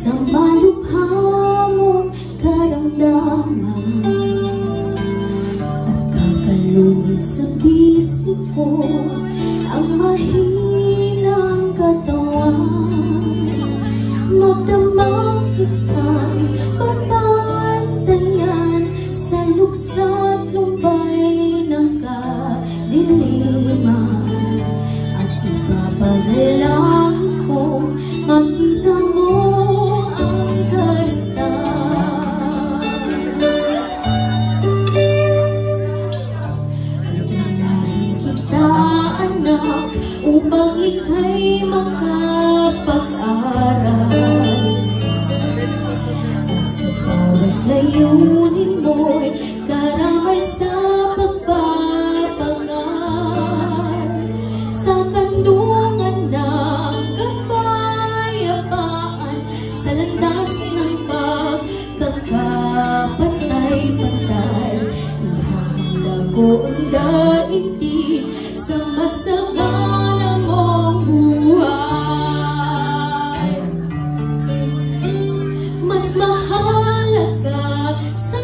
sa malubha mong karamdaman at kakalungin sa bisig ko ang mahinang katawan. Madamang kitang papantayan sa luksa't lumbay ng kadiliman at ipapanalangin kong makita mo ang karintan. Unahin kita, anak, upang ika'y makapag-aral at sa bawat layunin mo'y karamay sa pagpapangal sa kandungan ng kapayapaan sa landas ng pagkakapantay-pantay. Ihahanda ko ang daigdig sa masagana mong buhay. Mas mahalaga sa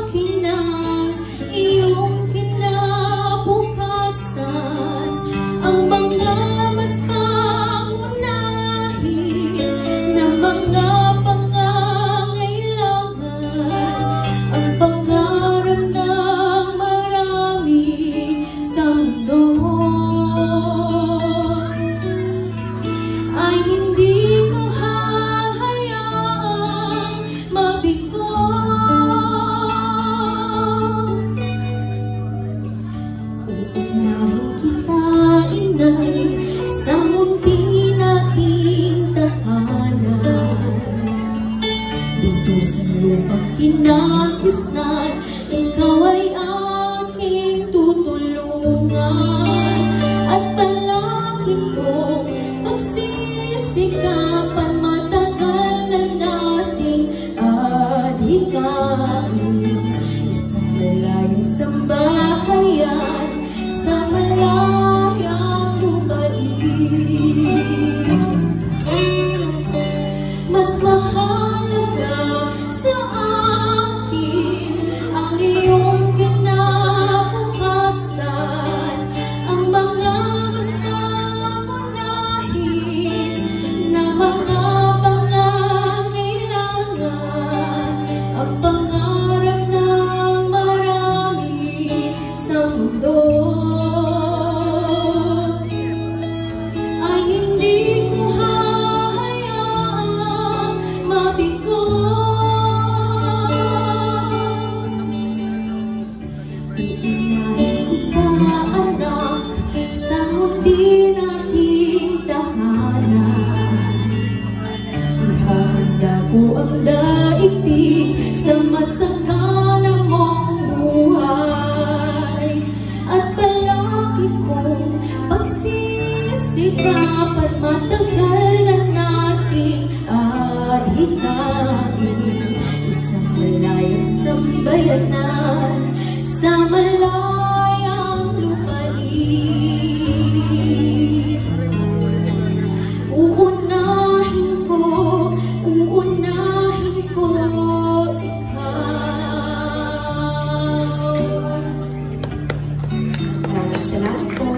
akin ang iyong kinabukasan, ang mga mas pangunahin na mga pangangailangan, ang pangarap ng marami sa mundo ay hindi ko hahayaang mabigo. Uunahin kita, inay, sa munti nating tahanan. Dito sa lupang kinagisnan, ikaw ay aking tutulungan at palagi kong pagsisikapan matagal na nating adhikain. Isang malayang sambahayan sa malayang lupain. Mas mahalaga sa akin ang iyong kinabukasan, ang mga mas pangunahin na mga pangangailangan, ang pangarap ng marami sa mundo ay hindi ko hahayaang mabigo. Uunahin kita, anak, sa munti nating tahanan. Ihahanda ko ang daigdig sa masagana mong buhay at palagi kong pagsisikapan matagal na nating adhikain. Isang malayang sambayanan sa malayang lupain. Uunahin ko ikaw. Maraming salamat po.